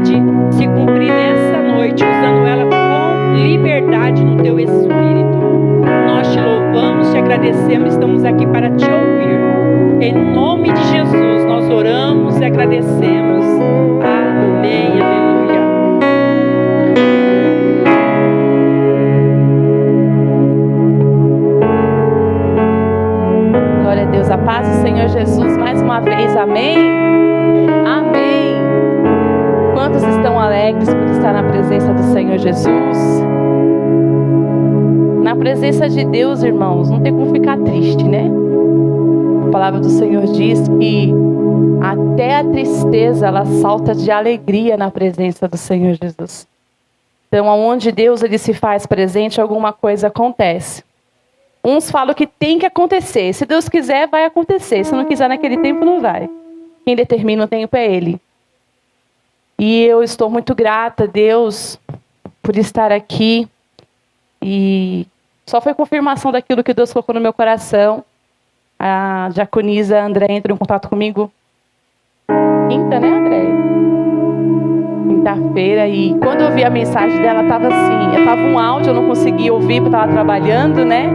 pode se cumprir nessa noite, usando ela com liberdade no teu espírito. Nós te louvamos, te agradecemos, estamos aqui para te ouvir. Em nome de Jesus, nós oramos e agradecemos. Amém, aleluia. Glória a Deus, a paz do Senhor Jesus, mais uma vez, amém? Amém. Quantos estão alegres por estar na presença do Senhor Jesus? Na presença de Deus, irmãos, não tem como ficar triste, né? A palavra do Senhor diz que até a tristeza, ela salta de alegria na presença do Senhor Jesus. Então, aonde Deus ele se faz presente, alguma coisa acontece. Uns falam que tem que acontecer. Se Deus quiser, vai acontecer. Se não quiser naquele tempo, não vai. Quem determina o tempo é Ele. E eu estou muito grata a Deus por estar aqui. E só foi confirmação daquilo que Deus colocou no meu coração. A diaconisa André entrou em contato comigo. Quinta, né, André? Quinta-feira. E quando eu vi a mensagem dela, estava assim. Estava um áudio, eu não conseguia ouvir, porque estava trabalhando, né?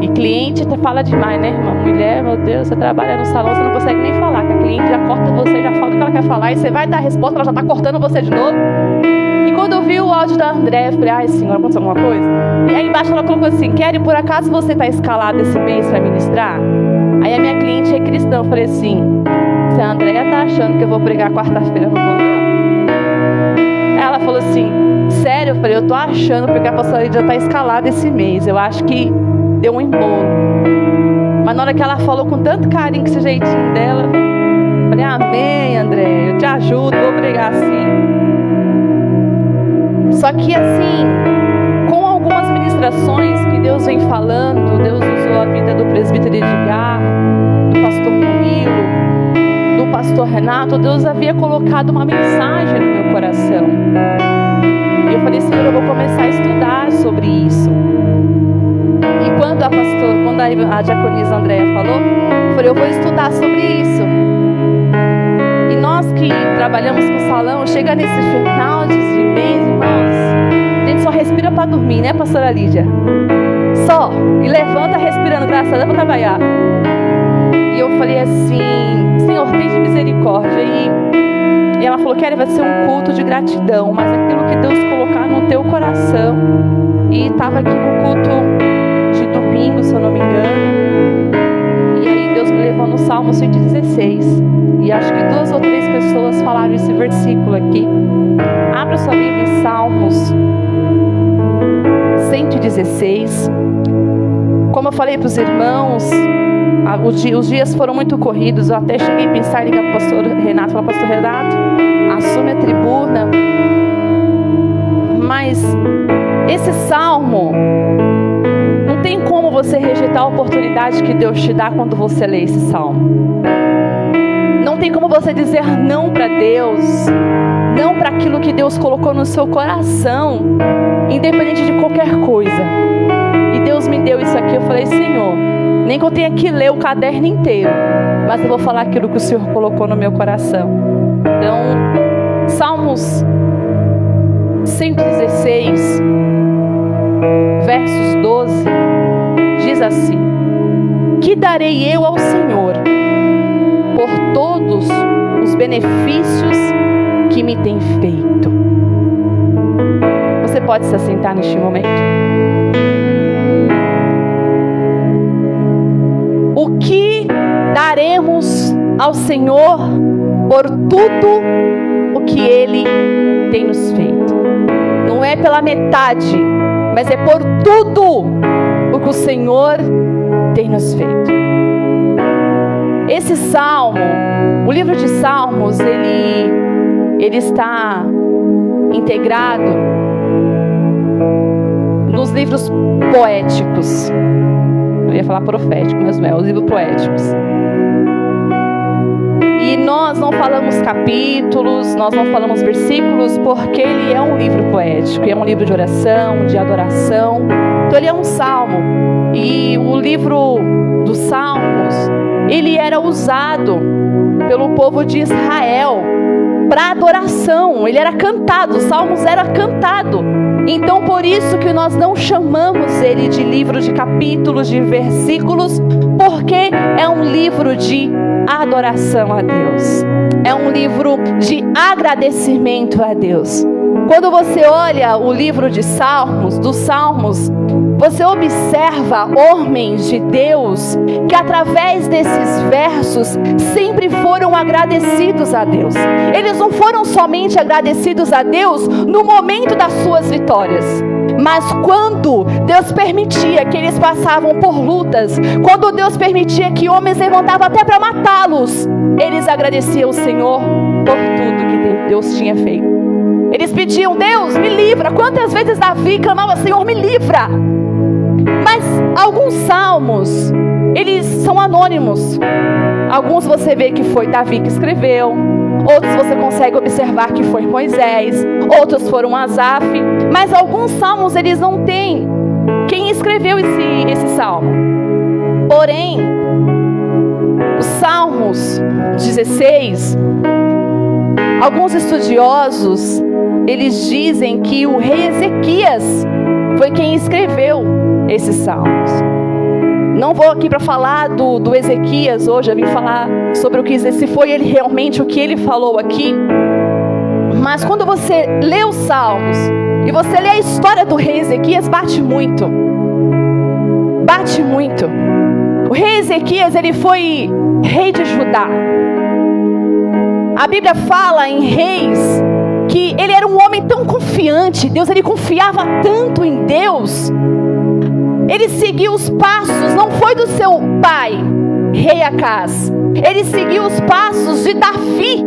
E cliente fala demais, né, irmã? Mulher, meu Deus, você trabalha no salão, você não consegue nem falar, que a cliente já corta você, já fala o que ela quer falar, e você vai dar a resposta, ela já está cortando você de novo. E quando eu vi o áudio da André, eu falei, ai, senhora, aconteceu alguma coisa? E aí embaixo ela colocou assim, Kelly, por acaso você está escalada esse mês para ministrar? Aí a minha cliente é cristã, eu falei assim, se a André está achando que eu vou pregar quarta-feira, eu não vou não. Aí ela falou assim, sério? Eu falei, eu tô achando, porque a pastora Lídia está escalada esse mês, eu acho que deu um embolo. Mas na hora que ela falou com tanto carinho, com esse jeitinho dela, eu falei, amém, André, eu te ajudo, vou pregar assim. Só que assim, com algumas ministrações que Deus vem falando, Deus usou a vida do presbítero Edgar, do pastor Murilo, do pastor Renato, Deus havia colocado uma mensagem no meu coração. E eu falei, Senhor, eu vou começar a estudar sobre isso. E quando a diaconisa Andréia falou, eu falei, eu vou estudar sobre isso. E nós que trabalhamos com salão, chega nesse final de mês, irmãos, a gente só respira para dormir, né, pastora Lídia? Só. E levanta respirando, graças a Deus, para trabalhar. E eu falei assim, Senhor, tem de misericórdia. E ela falou, Kelly, vai ser um culto de gratidão, mas aquilo que Deus colocar no teu coração. E estava aqui no culto de domingo, se eu não me engano. E aí Deus me levou no Salmo 116. E acho que 2 ou 3 pessoas falaram esse versículo aqui. Abra sua Bíblia em Salmos 116. Como eu falei para os irmãos, os dias foram muito corridos. Eu até cheguei a pensar em ligar para o pastor Renato. Falar, pastor Renato, assume a tribuna. Mas esse salmo, não tem como você rejeitar a oportunidade que Deus te dá quando você lê esse salmo. Não tem como você dizer não para Deus, não para aquilo que Deus colocou no seu coração, independente de qualquer coisa. E Deus me deu isso aqui, eu falei, Senhor, nem que eu tenha que ler o caderno inteiro, mas eu vou falar aquilo que o Senhor colocou no meu coração. Então, Salmos 116, versos 12, diz assim: que darei eu ao Senhor por todos os benefícios que me tem feito? Você pode se assentar neste momento. O que daremos ao Senhor por tudo o que Ele tem nos feito? Não é pela metade, mas é por tudo o que o Senhor tem nos feito. Esse salmo, o livro de Salmos, ele está integrado nos livros poéticos. Eu ia falar profético, mas não é, os livros poéticos. E nós não falamos capítulos, nós não falamos versículos, porque ele é um livro poético, é um livro de oração, de adoração. Então ele é um salmo. E o livro dos Salmos, ele era usado pelo povo de Israel para adoração, ele era cantado, os salmos eram cantados. Então por isso que nós não chamamos ele de livro de capítulos, de versículos, porque é um livro de adoração a Deus, é um livro de agradecimento a Deus. Quando você olha o livro de Salmos, dos Salmos, você observa homens de Deus que através desses versos sempre foram agradecidos a Deus. Eles não foram somente agradecidos a Deus no momento das suas vitórias, mas quando Deus permitia que eles passavam por lutas, quando Deus permitia que homens levantavam até para matá-los, eles agradeciam o Senhor por tudo que Deus tinha feito. Eles pediam: Deus, me livra. Quantas vezes Davi clamava: Senhor, me livra. Mas alguns salmos, eles são anônimos. Alguns você vê que foi Davi que escreveu, outros você consegue observar que foi Moisés, outros foram Asaf, mas alguns salmos eles não têm quem escreveu esse salmo. Porém, os Salmos 16, alguns estudiosos, eles dizem que o rei Ezequias foi quem escreveu esses salmos. Não vou aqui para falar do Ezequias hoje, eu vim falar sobre o que, se foi ele realmente o que ele falou aqui. Mas quando você lê os salmos e você lê a história do rei Ezequias, bate muito. Bate muito. O rei Ezequias, ele foi rei de Judá. A Bíblia fala em Reis que ele era um homem tão confiante em Deus, ele confiava tanto em Deus. Ele seguiu os passos, não foi do seu pai, rei Acaz. Ele seguiu os passos de Davi.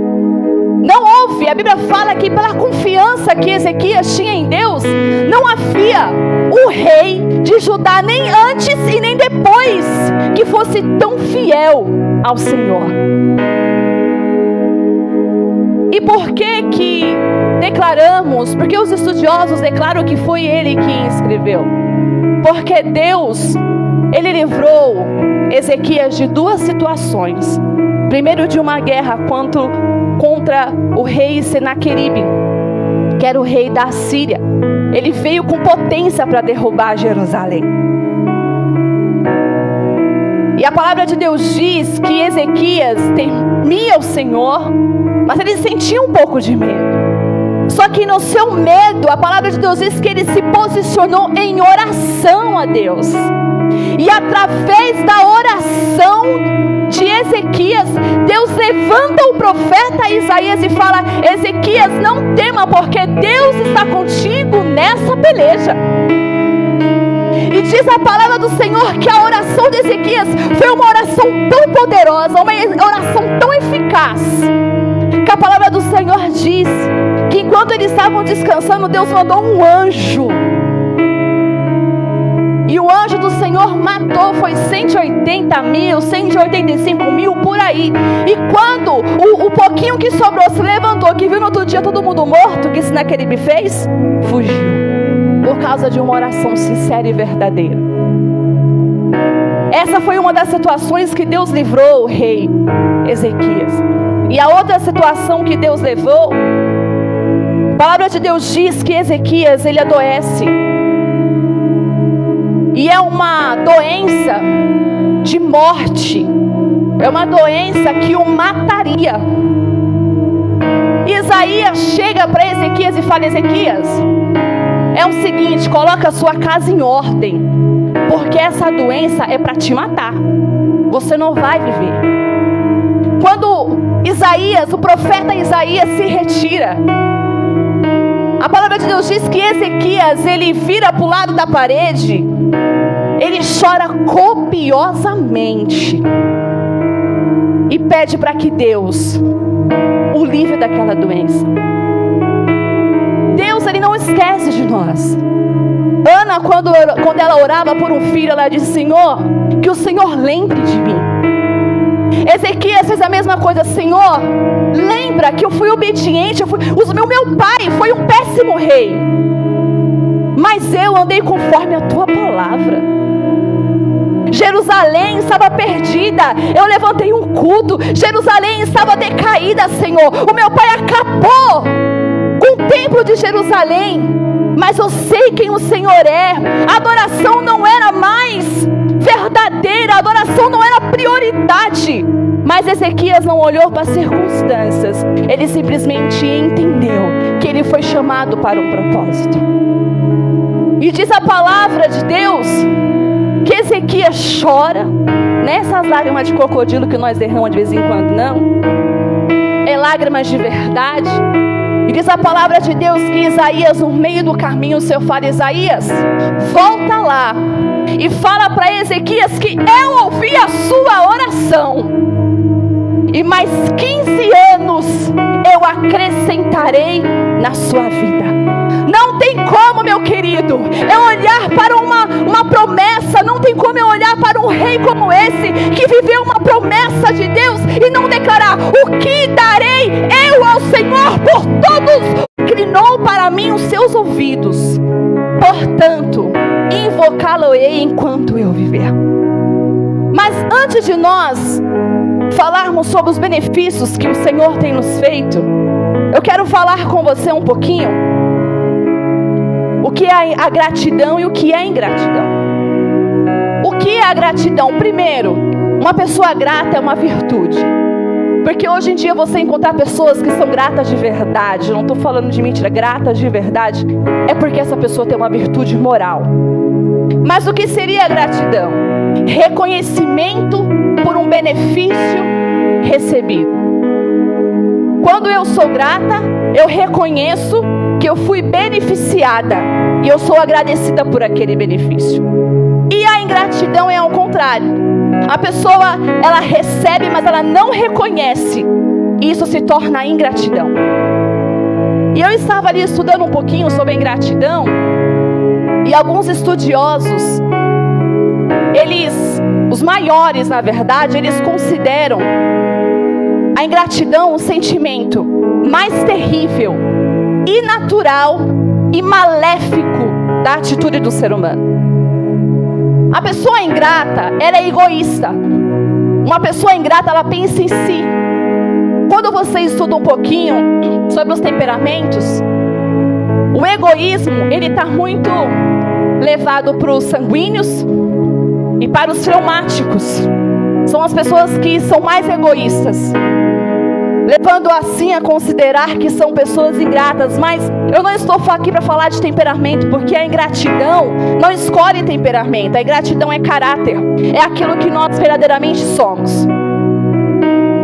Não houve, a Bíblia fala que pela confiança que Ezequias tinha em Deus, não havia um rei de Judá, nem antes e nem depois, que fosse tão fiel ao Senhor. E por que declaramos? Porque os estudiosos declaram que foi ele quem escreveu. Porque Deus, ele livrou Ezequias de duas situações. Primeiro, de uma guerra contra o rei Senaqueribe, que era o rei da Síria. Ele veio com potência para derrubar Jerusalém. E a palavra de Deus diz que Ezequias temia o Senhor, mas ele sentia um pouco de medo. Só que no seu medo, a palavra de Deus diz que ele se posicionou em oração a Deus. E através da oração de Ezequias, Deus levanta o profeta Isaías e fala: Ezequias, não tema, porque Deus está contigo nessa peleja. E diz a palavra do Senhor que a oração de Ezequias foi uma oração tão poderosa, uma oração tão eficaz, que a palavra do Senhor diz que enquanto eles estavam descansando, Deus mandou um anjo. E o anjo do Senhor matou, foi 180.000, 185.000 por aí. E quando o pouquinho que sobrou se levantou, que viu no outro dia todo mundo morto, o que Senaqueribe fez? Fugiu. Por causa de uma oração sincera e verdadeira. Essa foi uma das situações que Deus livrou o rei Ezequias. E a outra situação que Deus levou, a palavra de Deus diz que Ezequias, ele adoece. E é uma doença de morte. É uma doença que o mataria. Isaías chega para Ezequias e fala: Ezequias, é o seguinte, coloca a sua casa em ordem, porque essa doença é para te matar. Você não vai viver. Quando Isaías, o profeta Isaías, se retira, a palavra de Deus diz que Ezequias, ele vira para o lado da parede, ele chora copiosamente e pede para que Deus o livre daquela doença. Deus, ele não esquece de nós. Ana, quando ela orava por um filho, ela disse: Senhor, que o Senhor lembre de mim. Ezequias fez a mesma coisa: Senhor, lembra que eu fui obediente, meu pai foi um péssimo rei, mas eu andei conforme a tua palavra. Jerusalém estava perdida, eu levantei um culto. Jerusalém estava decaída, Senhor. O meu pai acabou de Jerusalém, mas eu sei quem o Senhor é. A adoração não era mais verdadeira, a adoração não era prioridade. Mas Ezequias não olhou para as circunstâncias, ele simplesmente entendeu que ele foi chamado para um propósito. E diz a palavra de Deus que Ezequias chora, nessas lágrimas de crocodilo que nós derramamos de vez em quando, não, é lágrimas de verdade. E diz a palavra de Deus que Isaías, no meio do caminho, o Senhor fala: Isaías, volta lá e fala para Ezequias que eu ouvi a sua oração, e mais 15 anos eu acrescentarei na sua vida. Não tem como, meu querido, eu olhar para uma promessa. Não tem como eu olhar para um rei como esse, que viveu uma promessa de Deus, e não declarar: o que darei eu ao Senhor por todos? Inclinou para mim os seus ouvidos, portanto invocá-lo-ei enquanto eu viver. Mas antes de nós falarmos sobre os benefícios que o Senhor tem nos feito, eu quero falar com você um pouquinho o que é a gratidão e o que é a ingratidão. O que é a gratidão? Primeiro, uma pessoa grata é uma virtude. Porque hoje em dia você encontrar pessoas que são gratas de verdade, eu não estou falando de mentira, gratas de verdade, é porque essa pessoa tem uma virtude moral. Mas o que seria a gratidão? Reconhecimento por um benefício recebido. Quando eu sou grata, eu reconheço que eu fui beneficiada e eu sou agradecida por aquele benefício. E a ingratidão é ao contrário. A pessoa, ela recebe, mas ela não reconhece, e isso se torna ingratidão. E eu estava ali estudando um pouquinho sobre a ingratidão, e alguns estudiosos, os maiores na verdade, eles consideram a ingratidão o sentimento mais terrível, inatural e maléfico da atitude do ser humano. A pessoa ingrata, ela é egoísta. Uma pessoa ingrata, ela pensa em si. Quando você estuda um pouquinho sobre os temperamentos, o egoísmo, ele está muito levado para os sanguíneos e para os fleumáticos. São as pessoas que são mais egoístas, levando assim a considerar que são pessoas ingratas. Mas eu não estou aqui para falar de temperamento, porque a ingratidão não escolhe temperamento. A ingratidão é caráter, é aquilo que nós verdadeiramente somos.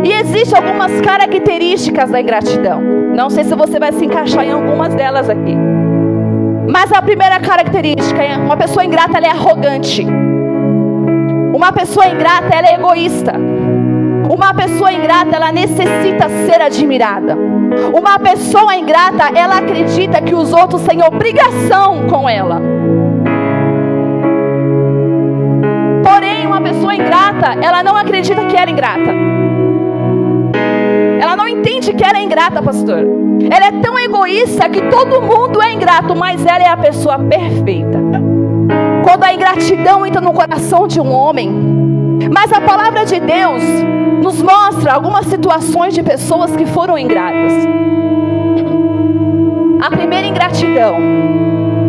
E existem algumas características da ingratidão. Não sei se você vai se encaixar em algumas delas aqui, mas a primeira característica é: uma pessoa ingrata, ela é arrogante. Uma pessoa ingrata, ela é egoísta. Uma pessoa ingrata, ela necessita ser admirada. Uma pessoa ingrata, ela acredita que os outros têm obrigação com ela. Porém, uma pessoa ingrata, ela não acredita que ela é ingrata. Ela não entende que ela é ingrata, pastor. Ela é tão egoísta que todo mundo é ingrato, mas ela é a pessoa perfeita. Quando a ingratidão entra no coração de um homem, mas a palavra de Deus nos mostra algumas situações de pessoas que foram ingratas. A primeira ingratidão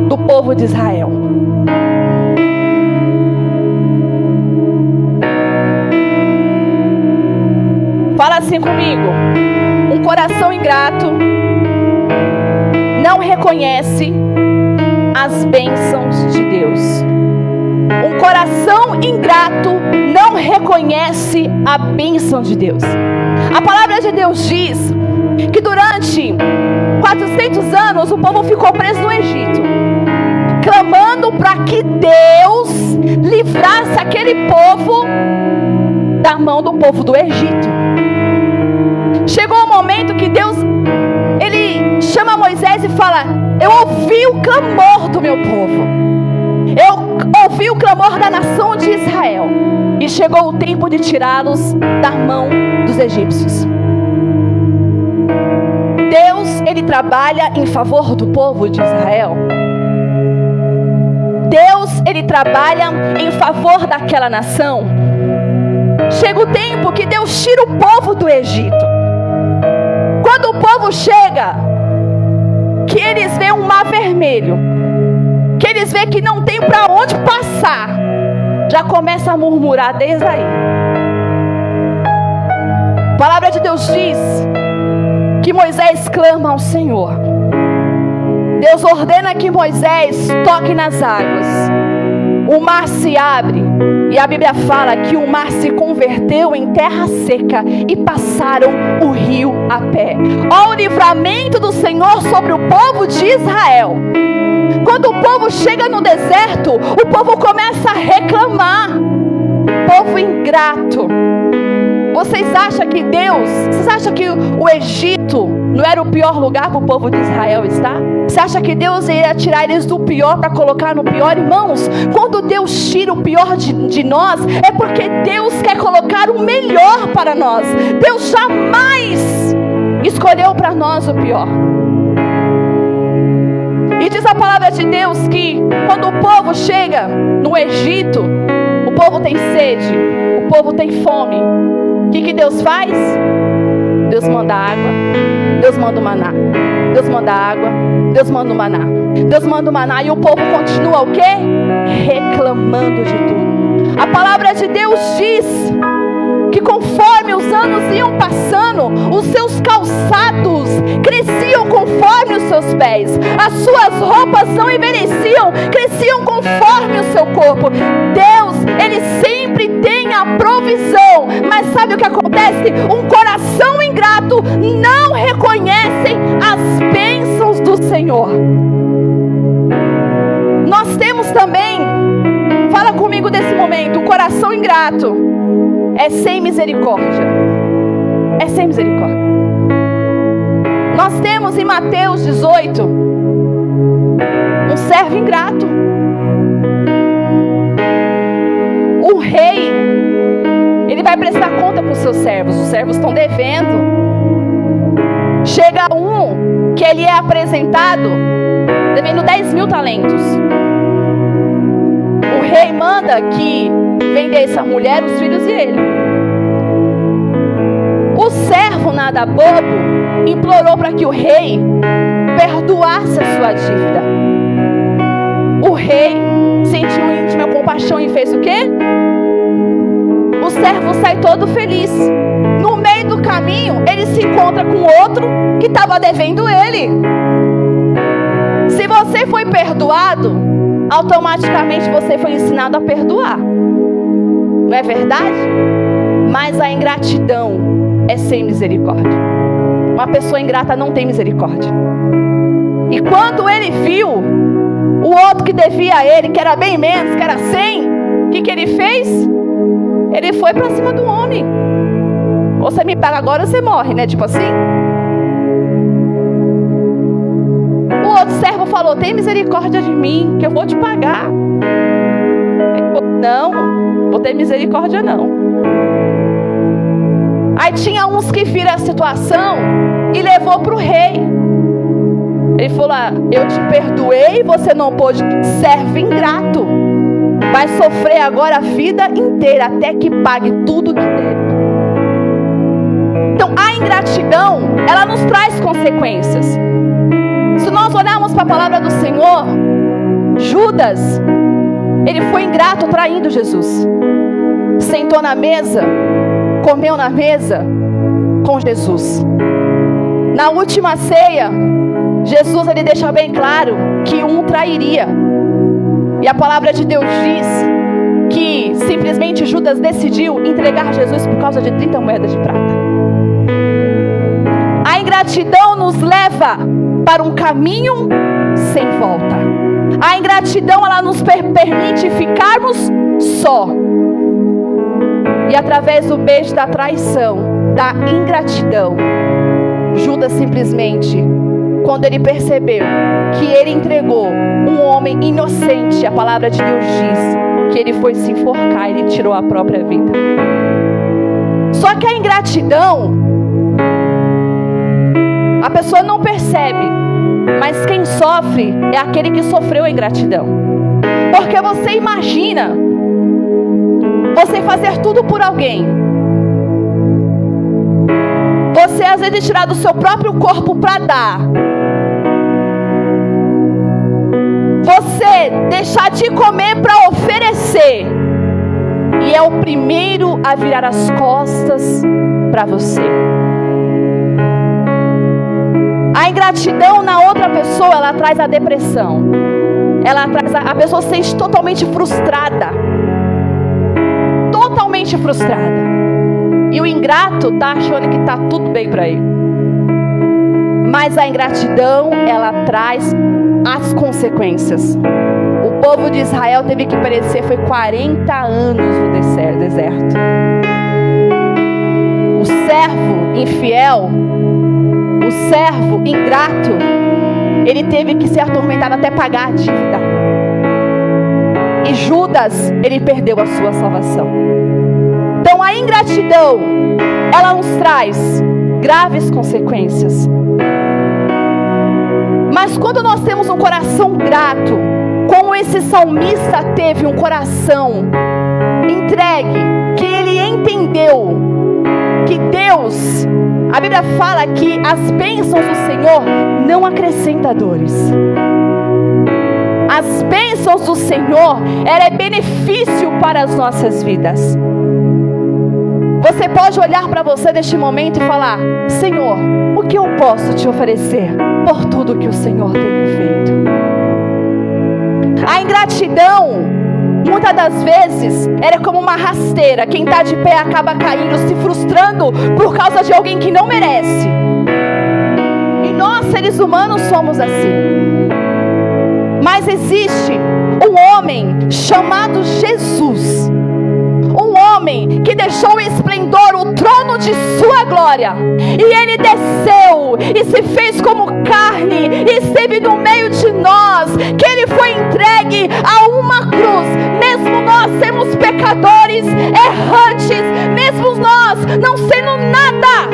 do povo de Israel. Fala assim comigo: um coração ingrato não reconhece as bênçãos de Deus. Um coração ingrato não reconhece a bênção de Deus. A palavra de Deus diz que durante 400 anos o povo ficou preso no Egito, clamando para que Deus livrasse aquele povo da mão do povo do Egito. Chegou o momento que Deus, ele chama Moisés e fala: eu ouvi o clamor do meu povo, eu ouvi o clamor da nação de Israel, e chegou o tempo de tirá-los da mão dos egípcios. Deus, ele trabalha em favor do povo de Israel. Deus, ele trabalha em favor daquela nação. Chega o tempo que Deus tira o povo do Egito. Quando o povo chega que eles veem um mar vermelho, que eles veem que não tem para onde passar, já começa a murmurar desde aí. A palavra de Deus diz que Moisés clama ao Senhor. Deus ordena que Moisés toque nas águas. O mar se abre e a Bíblia fala que o mar se converteu em terra seca e passaram o rio a pé. Ó, o livramento do Senhor sobre o povo de Israel. Quando o povo chega no deserto, o povo começa a reclamar. Povo ingrato. Vocês acham que o Egito não era o pior lugar para o povo de Israel estar? Você acha que Deus ia tirar eles do pior para colocar no pior? Irmãos, quando Deus tira o pior de nós, é porque Deus quer colocar o melhor para nós. Deus jamais escolheu para nós o pior. E diz a palavra de Deus que quando o povo chega no Egito, o povo tem sede, o povo tem fome. O que Deus faz? Deus manda água, Deus manda o maná. Deus manda água, Deus manda o maná. Deus manda o maná e o povo continua o quê? Reclamando de tudo. A palavra de Deus diz que conforme os anos iam passando, os seus calçados cresciam conforme os seus pés. As suas roupas não envelheciam, cresciam conforme o seu corpo. Deus, Ele sempre tem a provisão. Mas sabe o que acontece? Um coração ingrato não reconhece as bênçãos do Senhor. Nós temos também, fala comigo desse momento, o coração ingrato é sem misericórdia. É sem misericórdia. Nós temos em Mateus 18 um servo ingrato. O rei, ele vai prestar conta para os seus servos. Os servos estão devendo. Chega um que ele é apresentado devendo 10.000 talentos. O rei manda que vendesse a mulher, os filhos e ele. O servo, nada bobo, implorou para que o rei perdoasse a sua dívida. O rei sentiu íntima compaixão e fez o quê? O servo sai todo feliz. No meio do caminho, ele se encontra com outro que estava devendo ele. Se você foi perdoado, automaticamente você foi ensinado a perdoar. Não é verdade? Mas a ingratidão é sem misericórdia. Uma pessoa ingrata não tem misericórdia. E quando ele viu o outro que devia a ele, que era bem menos, que era 100, o que ele fez? Ele foi para cima do homem. Ou você me paga agora ou você morre, né? Tipo assim. O outro servo falou: tem misericórdia de mim, que eu vou te pagar. Ele falou: não, vou ter misericórdia não. Aí tinha uns que viram a situação e levou para o rei. Ele falou: eu te perdoei, você não pôde. Servo ingrato, vai sofrer agora a vida inteira até que pague tudo que deve. Então a ingratidão, ela nos traz consequências. Se nós olharmos para a palavra do Senhor, Judas, ele foi ingrato traindo Jesus. Sentou na mesa, comeu na mesa com Jesus. Na última ceia, Jesus ele deixa bem claro que um trairia. E a palavra de Deus diz que simplesmente Judas decidiu entregar Jesus por causa de 30 moedas de prata. A ingratidão nos leva para um caminho sem volta. A ingratidão, ela nos permite ficarmos só. E através do beijo da traição, da ingratidão, Judas simplesmente, quando ele percebeu que ele entregou um homem inocente, a palavra de Deus diz que ele foi se enforcar, ele tirou a própria vida. Só que a ingratidão, a pessoa não percebe, mas quem sofre é aquele que sofreu a ingratidão. Porque você imagina você fazer tudo por alguém, você às vezes tirar do seu próprio corpo para dar, você deixar de comer para oferecer, e é o primeiro a virar as costas para você. A ingratidão na outra pessoa, ela traz a depressão. Ela traz a pessoa se sente totalmente frustrada. Totalmente frustrada. E o ingrato está achando que está tudo bem para ele. Mas a ingratidão, ela traz as consequências. O povo de Israel teve que perecer, foi 40 anos no deserto. O servo infiel, o servo ingrato, ele teve que ser atormentado até pagar a dívida. E Judas, ele perdeu a sua salvação. Então a ingratidão, ela nos traz graves consequências. Mas quando nós temos um coração grato, como esse salmista teve um coração entregue, que ele entendeu que Deus, a Bíblia fala que as bênçãos do Senhor não acrescentam dores. As bênçãos do Senhor, ela é benefício para as nossas vidas. Você pode olhar para você neste momento e falar: Senhor, o que eu posso te oferecer por tudo que o Senhor tem me feito? A ingratidão, muitas das vezes, ela é como uma rasteira. Quem está de pé acaba caindo, se frustrando por causa de alguém que não merece. E nós, seres humanos, somos assim. Mas existe um homem chamado Jesus. Um homem que deixou o esplendor, o trono de sua glória. E ele desceu e se fez como carne e esteve no meio de nós. Que ele foi entregue a uma cruz. Mesmo nós sermos pecadores, errantes, mesmo nós não sendo nada,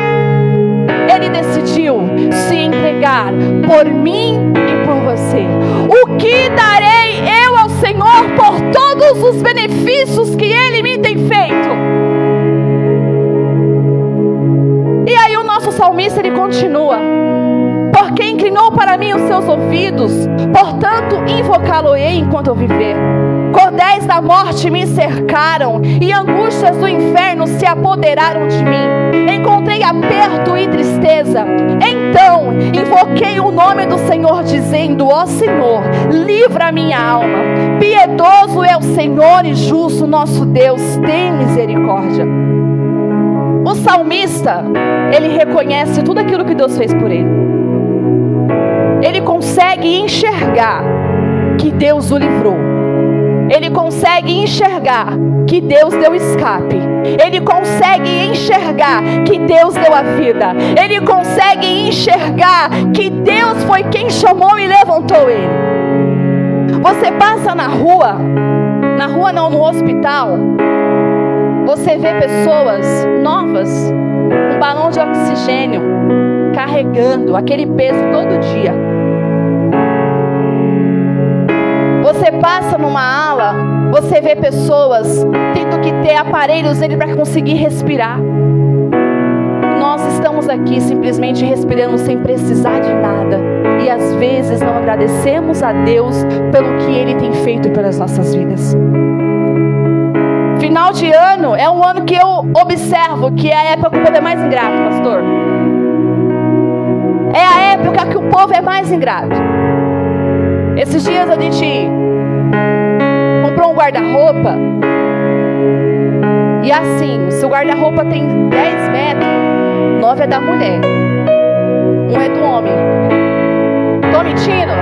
ele decidiu se entregar por mim e por você. O que darei eu ao Senhor por todos os benefícios que Ele me tem feito? E aí o nosso salmista, ele continua: porque inclinou para mim os seus ouvidos, portanto invocá-lo-ei enquanto eu viver. Cordéis da morte me cercaram, e angústias do inferno se apoderaram de mim. Encontrei aperto e tristeza. Então invoquei o nome do Senhor, dizendo: ó Senhor, livra a minha alma. Piedoso é o Senhor e justo nosso Deus, tem misericórdia. O salmista, ele reconhece tudo aquilo que Deus fez por ele. Ele consegue enxergar que Deus o livrou. Ele consegue enxergar que Deus deu escape. Ele consegue enxergar que Deus deu a vida. Ele consegue enxergar que Deus foi quem chamou e levantou ele. Você passa na rua não, no hospital, você vê pessoas novas, um balão de oxigênio, carregando aquele peso todo dia. Você passa numa ala, você vê pessoas tendo que ter aparelhos nele para conseguir respirar. Nós estamos aqui simplesmente respirando sem precisar de nada. E às vezes não agradecemos a Deus pelo que Ele tem feito pelas nossas vidas. Final de ano é um ano que eu observo que é a época que o povo é mais ingrato, pastor. É a época que o povo é mais ingrato. Esses dias a gente comprou um guarda-roupa. E assim, se o guarda-roupa tem 10 metros, 9 é da mulher, 1 é do homem. Tô mentindo?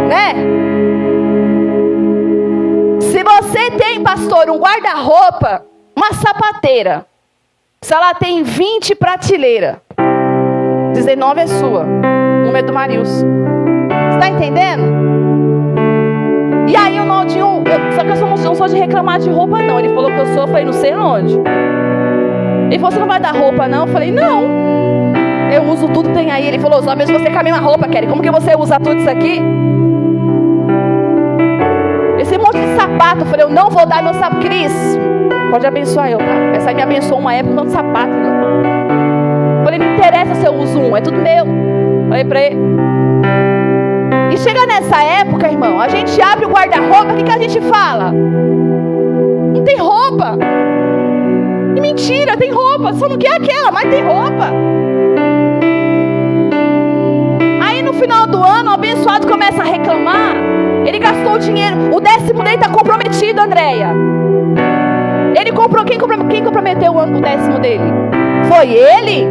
Né? Se você tem, pastor, um guarda-roupa, uma sapateira, se ela tem 20 prateleiras, 19 é sua, 1 é do Marilson. Você está entendendo? E aí o Naldinho, só que eu não sou de reclamar de roupa não. Ele falou que eu sou, eu falei, não sei onde. Ele falou, você não vai dar roupa não? Eu falei, não, eu uso tudo que tem aí. Ele falou, só mesmo você com a mesma roupa, Kelly, como que você usa tudo isso aqui? Esse monte de sapato, eu falei, eu não vou dar meu sapato. Cris, pode abençoar eu, tá? Essa aí me abençoou uma época, não de sapato não. Eu falei, não interessa se eu uso um, é tudo meu. Falei pra ele. E chega nessa época, irmão, a gente abre o guarda-roupa, o que a gente fala? Não tem roupa. E mentira, tem roupa, só não quer aquela, mas tem roupa. Aí no final do ano, o abençoado começa a reclamar. Ele gastou o dinheiro, o 10º dele está comprometido, Andréia. Ele comprou, quem comprometeu o 10º dele? Foi ele?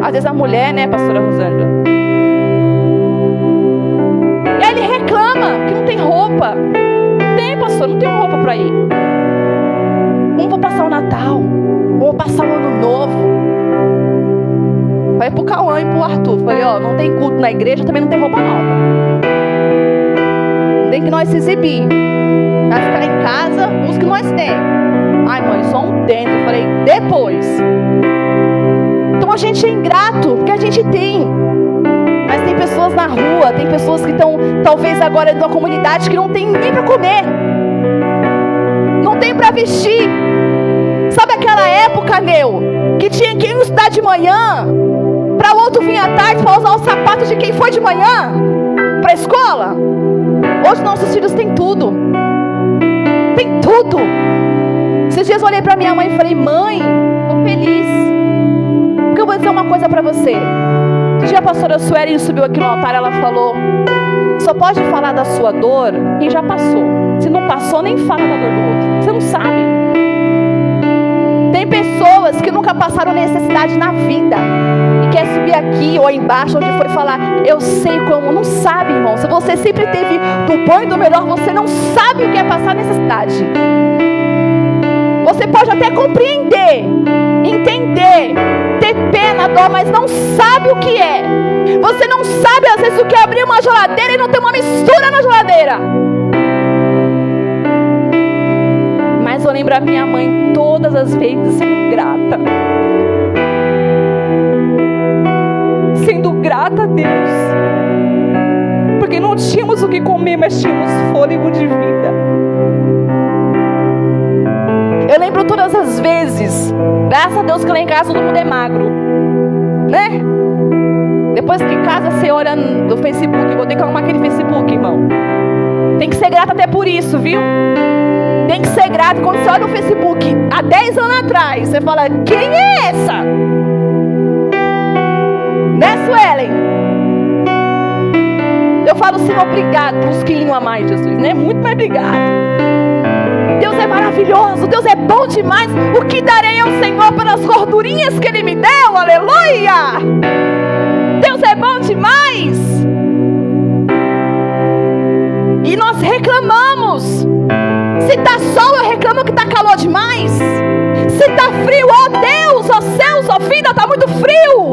Às vezes a mulher, né, pastora Rosângela? E aí ele reclama que não tem roupa. Não tem, pastor, não tem roupa para ir. Como vou passar o Natal? Vou passar o Ano Novo? Falei pro Cauã e pro Arthur. Falei, ó, não tem culto na igreja, também não tem roupa nova. Tem que nós se exibir. Vai ficar em casa, os que nós temos. Ai, mãe, só um tênis. Eu falei, depois. Então a gente é ingrato, porque a gente tem. Mas tem pessoas na rua, tem pessoas que estão, talvez agora, numa comunidade que não tem nem para comer. Não tem para vestir. Sabe aquela época, Neu, que tinha que ir estudar de manhã, para o outro vir à tarde para usar os sapatos de quem foi de manhã para a escola? Hoje nossos filhos têm tudo. Tem tudo. Esses dias eu olhei para minha mãe e falei, mãe, estou feliz. Porque eu vou dizer uma coisa para você. Um dia a pastora Sueli subiu aqui no altar, ela falou, só pode falar da sua dor quem já passou. Se não passou, nem fala da dor do outro. Você não sabe. Tem pessoas que nunca passaram necessidade na vida e quer subir aqui ou embaixo, onde foi falar, eu sei como. Não sabe, irmão. Se você sempre teve do bom e do melhor, você não sabe o que é passar necessidade. Você pode até compreender, entender, ter pena, dó, mas não sabe o que é. Você não sabe às vezes o que é abrir uma geladeira e não ter uma mistura na geladeira. Mas eu lembro a minha mãe todas as vezes sendo grata. Sendo grata a Deus. Porque não tínhamos o que comer, mas tínhamos fôlego de vida. Eu lembro todas as vezes, graças a Deus que lá em casa todo mundo é magro, né? Depois que em casa você olha no Facebook, vou ter que arrumar aquele Facebook, irmão. Tem que ser grata até por isso, viu? Tem que ser grato. Quando você olha no Facebook há 10 anos atrás, você fala, quem é essa? Né, Suelen? Eu falo, Senhor, obrigado por uns quilinhos a mais, Jesus, né? Muito mais obrigado. Deus é maravilhoso, Deus é bom demais. O que darei ao Senhor pelas gordurinhas que Ele me deu? Aleluia! Deus é bom demais. E nós reclamamos. Se está sol, eu reclamo que está calor demais. Se está frio, ó Deus, ó céus, ó vida, está muito frio.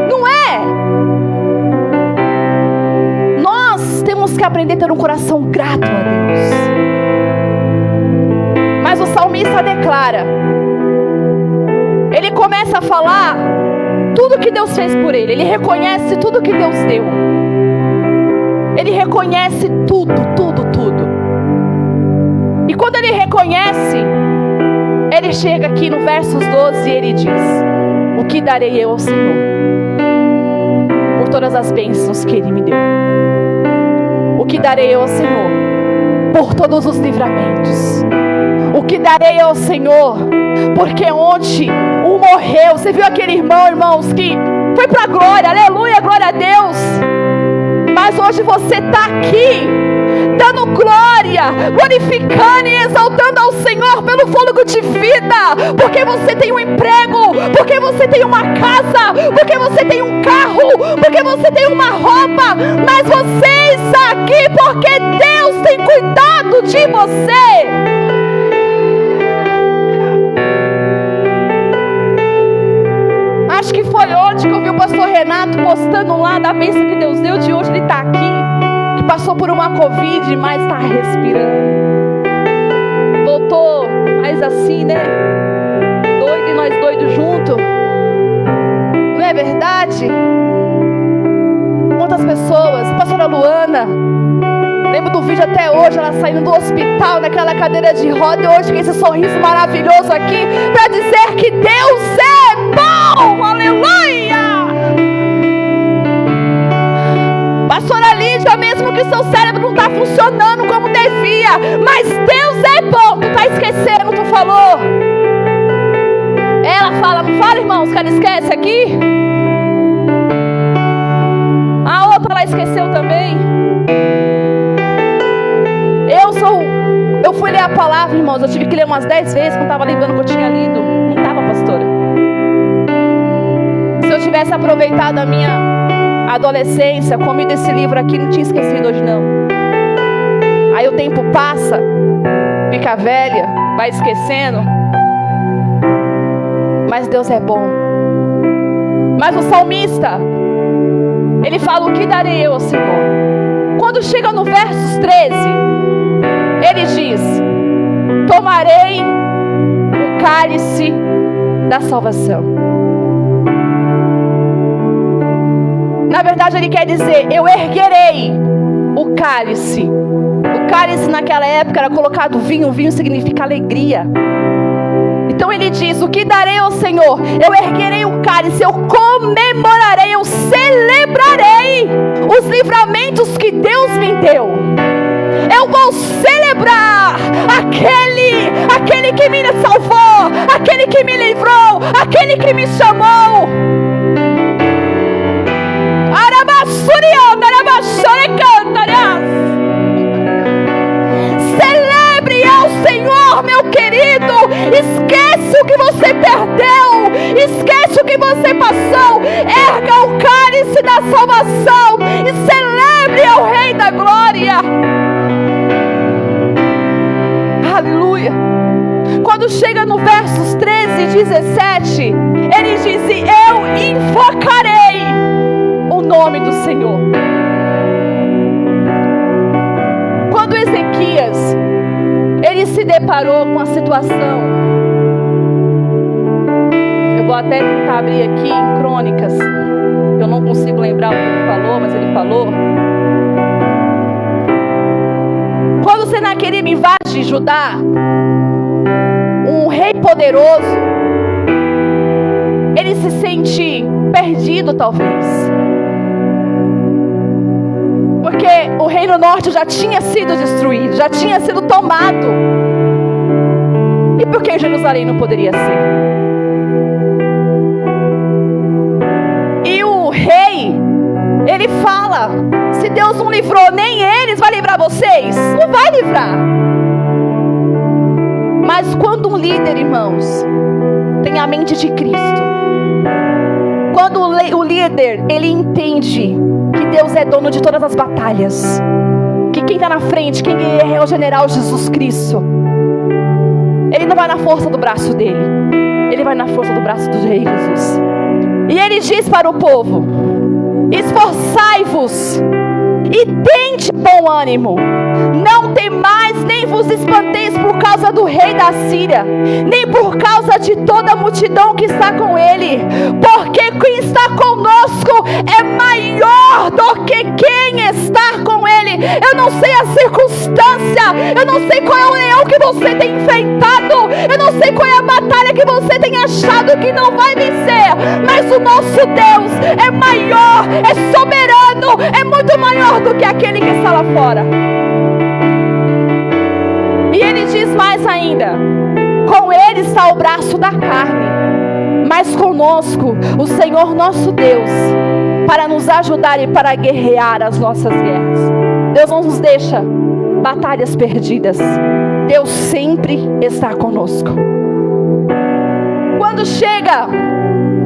Não é? Nós temos que aprender a ter um coração grato a Deus. Mas o salmista declara, ele começa a falar tudo que Deus fez por ele. Ele reconhece tudo que Deus deu. Ele reconhece tudo, tudo, tudo. E quando ele reconhece, ele chega aqui no versos 12 e ele diz, o que darei eu ao Senhor por todas as bênçãos que Ele me deu? O que darei eu ao Senhor por todos os livramentos? O que darei ao Senhor porque ontem um morreu? Você viu aquele irmão, irmãos, que foi para a glória, aleluia, glória a Deus. Mas hoje você está aqui dando glória, glorificando e exaltando ao Senhor pelo fôlego de vida, porque você tem um emprego, porque você tem uma casa, porque você tem um carro, porque você tem uma roupa, mas você está aqui porque Deus tem cuidado de você. Acho que foi ontem que eu vi o pastor Renato postando lá da bênção que Deus deu, de hoje ele está aqui. E passou por uma Covid, mas está respirando. Voltou, mas assim, né? Doido e nós doidos junto. Não é verdade? Quantas pessoas, pastora Luana, lembro do vídeo até hoje, ela saindo do hospital naquela cadeira de roda, e hoje com esse sorriso maravilhoso aqui, para dizer que Deus é bom, aleluia! Pastora mas Deus é bom. Tu tá esquecendo, tu falou. Ela fala, não fala, irmãos, que ela esquece aqui. A outra ela esqueceu também. Eu fui ler a palavra, irmãos, eu tive que ler umas 10 vezes, não estava lembrando que eu tinha lido. Não estava, pastora. Se eu tivesse aproveitado a minha adolescência, comido esse livro aqui, não tinha esquecido hoje não. Aí o tempo passa, fica velha, vai esquecendo. Mas Deus é bom. Mas o salmista, ele fala, o que darei eu ao Senhor? Quando chega no versos 13, ele diz, tomarei o cálice da salvação. Na verdade ele quer dizer, eu erguerei o cálice. O cálice naquela época era colocado vinho. Vinho significa alegria. Então ele diz, o que darei ao Senhor? Eu erguerei o cálice, eu comemorarei, eu celebrarei os livramentos que Deus me deu. Eu vou celebrar aquele que me salvou, aquele que me livrou, aquele que me chamou. Celebre ao Senhor, meu querido. Esquece o que você perdeu, esquece o que você passou. Erga o cálice da salvação e celebre ao Rei da Glória. Aleluia. Quando chega no versos 13 e 17, ele diz, eu invocarei o nome do Senhor. Quando Ezequias, ele se deparou com a situação, eu vou até tentar abrir aqui em Crônicas, eu não consigo lembrar o que ele falou, mas ele falou. Quando Senaqueribe invade Judá, um rei poderoso, ele se sente perdido talvez, porque o reino norte já tinha sido destruído, já tinha sido tomado. E por que Jerusalém não poderia ser? E o rei, ele fala, se Deus não livrou nem eles, vai livrar vocês? Não vai livrar. Mas quando um líder, irmãos, tem a mente de Cristo, quando o líder, ele entende que Deus é dono de todas as batalhas, que quem está na frente, quem é o general Jesus Cristo, ele não vai na força do braço dele, ele vai na força do braço do Rei Jesus. E ele diz para o povo, esforçai-vos e tende bom ânimo, não temais nem vos espanteis por causa do rei da Síria, nem por causa de toda a multidão que está com ele, porque quem está conosco é maior do que quem está com ele. Eu não sei a circunstância, eu não sei qual é o leão que você tem enfrentado, eu não sei qual é a batalha que você tem achado que não vai vencer, mas o nosso Deus é maior, é soberano, é muito maior do que aquele que está lá fora. E ele diz mais ainda, com ele está o braço da carne, mas conosco o Senhor nosso Deus, para nos ajudar e para guerrear as nossas guerras. Deus não nos deixa batalhas perdidas, Deus sempre está conosco. Quando chega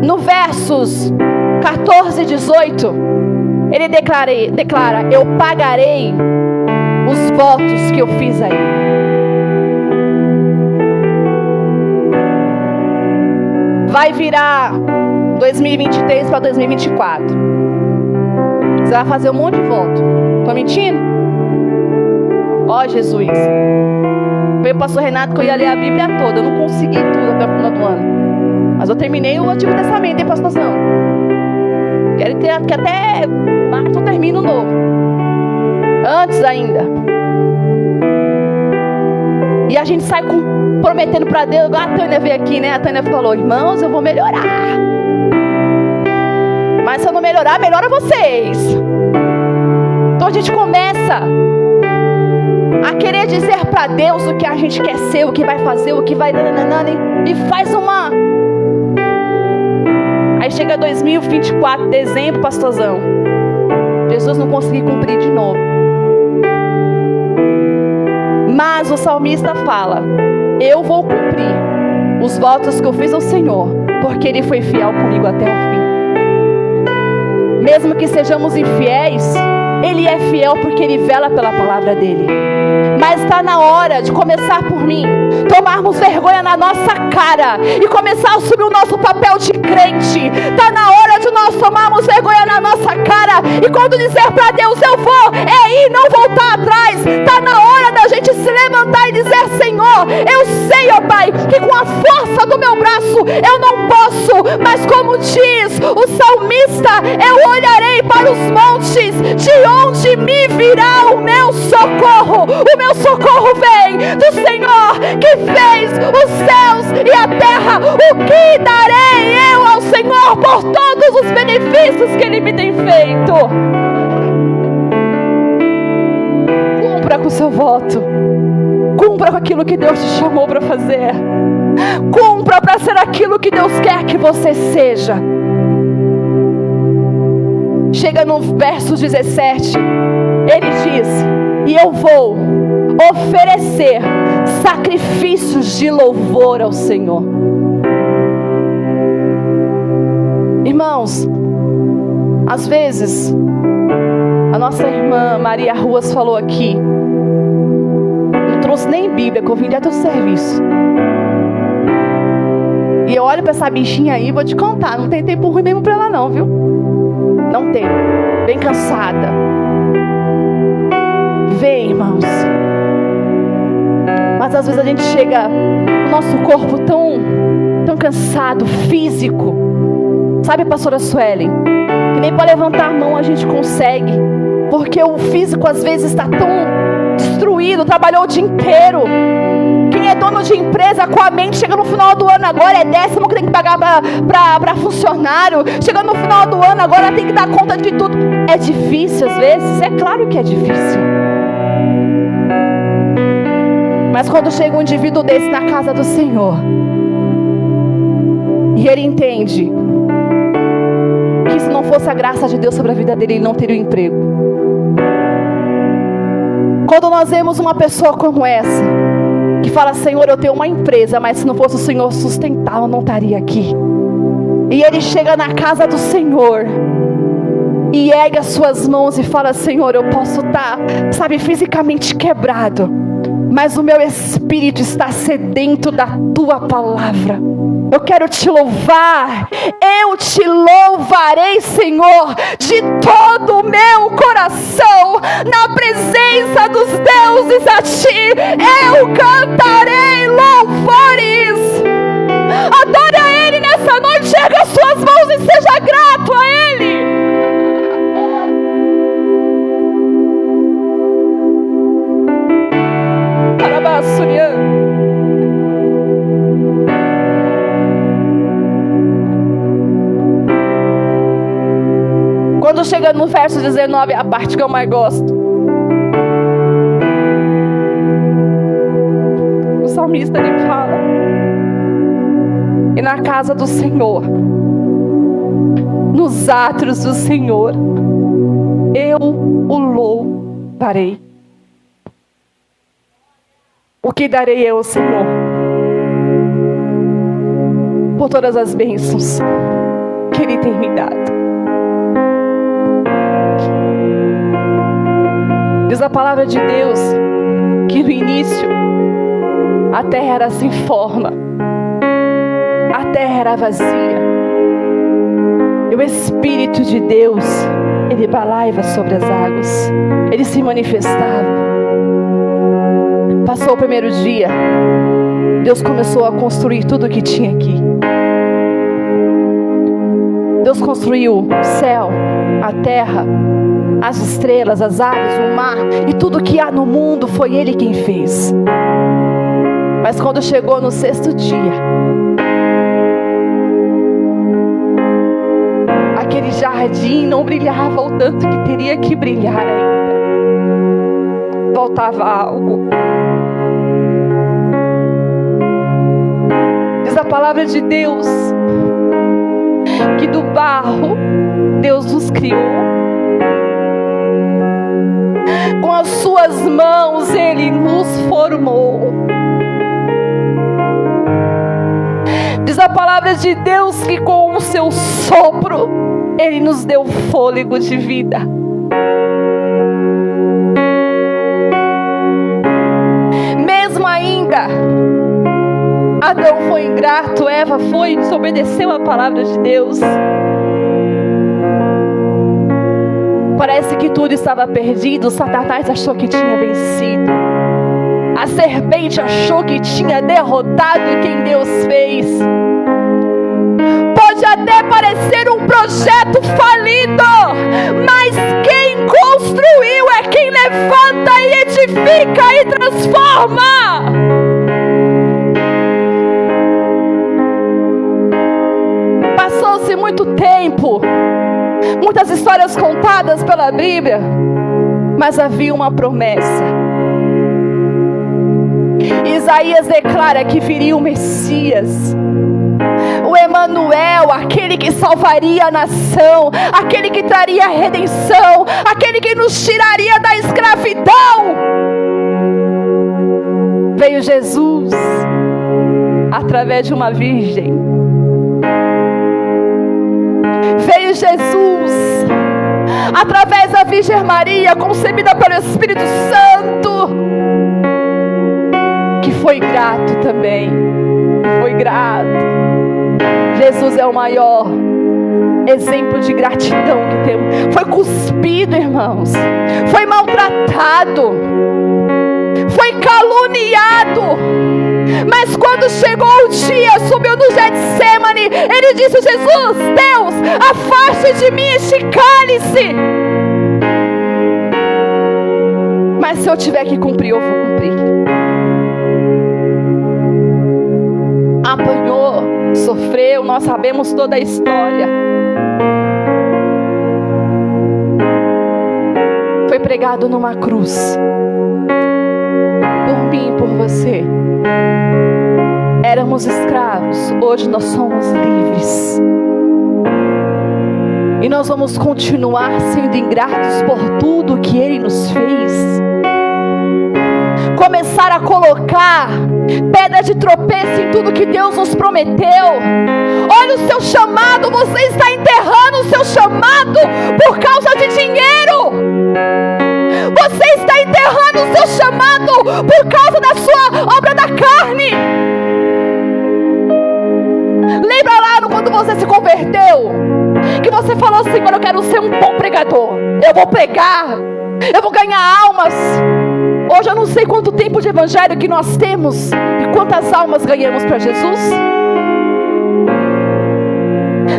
no versos 14 e 18, ele declara, eu pagarei os votos que eu fiz a ele. Vai virar 2023 para 2024. Você vai fazer um monte de voto. Tô mentindo? Ó Jesus. Foi o pastor Renato que eu ia ler a Bíblia toda. Eu não consegui tudo até o final do ano. Mas eu terminei o Antigo Testamento, hein, pastorzão? Quero que até março eu termino o novo. Antes ainda. E a gente sai prometendo para Deus. A Tânia veio aqui, né? A Tânia falou, irmãos, eu vou melhorar. Mas se eu não melhorar, melhora vocês. Então a gente começa a querer dizer para Deus o que a gente quer ser, o que vai fazer, o que vai... E faz uma... Aí chega 2024, dezembro, pastorzão, Jesus não conseguiu cumprir de novo. Mas o salmista fala: eu vou cumprir os votos que eu fiz ao Senhor, porque Ele foi fiel comigo até o fim. Mesmo que sejamos infiéis, Ele é fiel porque Ele vela pela palavra dEle. Mas está na hora de começar por mim, tomarmos vergonha na nossa cara e começar a assumir o nosso papel de crente. Está na hora de nós tomarmos vergonha na nossa cara e quando dizer para Deus eu vou, é ir, não voltar atrás. Está na hora da gente se levantar e dizer: Senhor, eu sei, ó Pai, que com a força do meu braço eu não posso, mas como diz o salmista, eu olharei para os montes, de onde me virá o meu socorro. O meu socorro vem do Senhor que fez os céus e a terra. O que darei eu ao Senhor por todos os benefícios que Ele me tem feito? Cumpra com o seu voto. Cumpra com aquilo que Deus te chamou para fazer. Cumpra para ser aquilo que Deus quer que você seja. Chega no verso 17, ele diz: e eu vou oferecer sacrifícios de louvor ao Senhor. Irmãos, às vezes a nossa irmã Maria Ruas falou aqui, não trouxe nem Bíblia, que eu vim direto do serviço. E eu olho para essa bichinha aí, vou te contar, não tem tempo ruim mesmo para ela não, viu? Não tem, bem cansada. Vem, irmãos. Mas às vezes a gente chega, o nosso corpo tão cansado, físico. Sabe, pastora Suelen, que nem para levantar a mão a gente consegue, porque o físico às vezes está tão destruído, trabalhou o dia inteiro. Quem é dono de empresa com a mente, chega no final do ano agora, é décimo que tem que pagar para funcionário. Chega no final do ano agora, tem que dar conta de tudo. É difícil às vezes, é claro que é difícil. Mas quando chega um indivíduo desse na casa do Senhor, e ele entende que se não fosse a graça de Deus sobre a vida dele, ele não teria um emprego. Quando nós vemos uma pessoa como essa, que fala: Senhor, eu tenho uma empresa, mas se não fosse o Senhor sustentar, eu não estaria aqui. E ele chega na casa do Senhor e ergue as suas mãos e fala: Senhor, eu posso estar, sabe, fisicamente quebrado, mas o meu espírito está sedento da tua palavra. Eu quero te louvar. Eu te louvarei, Senhor, de todo o meu coração. Na presença dos deuses a ti eu cantarei louvores. Adore a Ele nessa noite. Erga as suas mãos e seja grato a Ele. Arabassurian. Quando chega no verso 19, é a parte que eu mais gosto. O salmista, ele fala: e na casa do Senhor, nos átrios do Senhor, eu o louvarei. O que darei eu ao Senhor por todas as bênçãos que Ele tem me dado? Diz a palavra de Deus que no início a terra era sem forma, a terra era vazia, e o Espírito de Deus, Ele bailava sobre as águas, Ele se manifestava. Passou o primeiro dia, Deus começou a construir tudo o que tinha aqui. Deus construiu o céu, a terra, as estrelas, as aves, o mar, e tudo que há no mundo foi Ele quem fez. Mas quando chegou no sexto dia, aquele jardim não brilhava o tanto que teria que brilhar ainda. faltava algo. Diz a palavra de Deus que do barro Deus nos criou, com as suas mãos Ele nos formou. Diz a palavra de Deus que com o seu sopro Ele nos deu fôlego de vida. Mesmo ainda Adão foi ingrato, Eva foi e desobedeceu a palavra de Deus. Parece que tudo estava perdido. Satanás achou que tinha vencido. A serpente achou que tinha derrotado quem Deus fez. Pode até parecer um projeto falido, mas quem construiu é quem levanta e edifica e transforma. Passou-se muito tempo, muitas histórias contadas pela Bíblia, mas havia uma promessa. Isaías declara que viria o Messias, o Emanuel, aquele que salvaria a nação, aquele que traria a redenção, aquele que nos tiraria da escravidão. Veio Jesus através de uma virgem. Veio Jesus através da Virgem Maria, concebida pelo Espírito Santo, que foi grato também. Foi grato. Jesus é o maior exemplo de gratidão que temos. Foi cuspido, irmãos. Foi maltratado. Foi caluniado. Mas quando chegou o dia, subiu no Getsemane, ele disse: Jesus, Deus, afaste de mim este cálice. Mas se eu tiver que cumprir, eu vou cumprir. Apanhou, sofreu, nós sabemos toda a história. Foi pregado numa cruz, por mim e por você. Éramos escravos, hoje nós somos livres. E nós vamos continuar sendo ingratos por tudo que Ele nos fez. Começar a colocar pedra de tropeço em tudo que Deus nos prometeu. Olha o seu chamado, você está enterrando o seu chamado por causa de dinheiro. Você está enterrando o seu chamado por causa da sua obra da carne. Lembra lá quando você se converteu, que você falou: Senhor, eu quero ser um bom pregador, eu vou pregar, eu vou ganhar almas. Hoje eu não sei quanto tempo de evangelho que nós temos e quantas almas ganhamos para Jesus.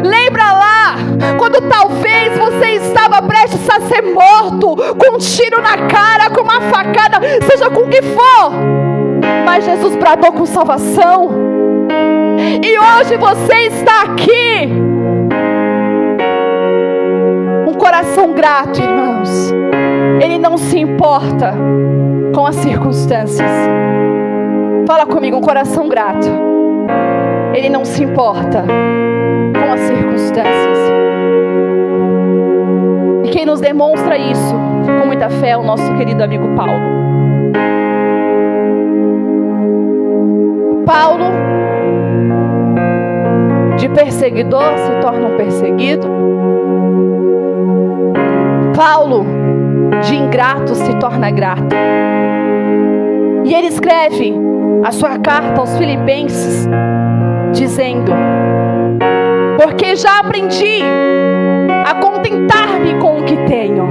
Lembra lá quando talvez você estava prestes a ser morto, com um tiro na cara, com uma facada, seja com o que for, mas Jesus bradou com salvação. E hoje você está aqui, um coração grato, irmãos. Ele não se importa com as circunstâncias. Fala comigo, um coração grato. Ele não se importa com as circunstâncias. E quem nos demonstra isso com muita fé é o nosso querido amigo Paulo. Paulo, de perseguidor, se torna um perseguido. Paulo, de ingrato, se torna grato. E ele escreve a sua carta aos Filipenses, dizendo: porque já aprendi a contentar-me com o que tenho.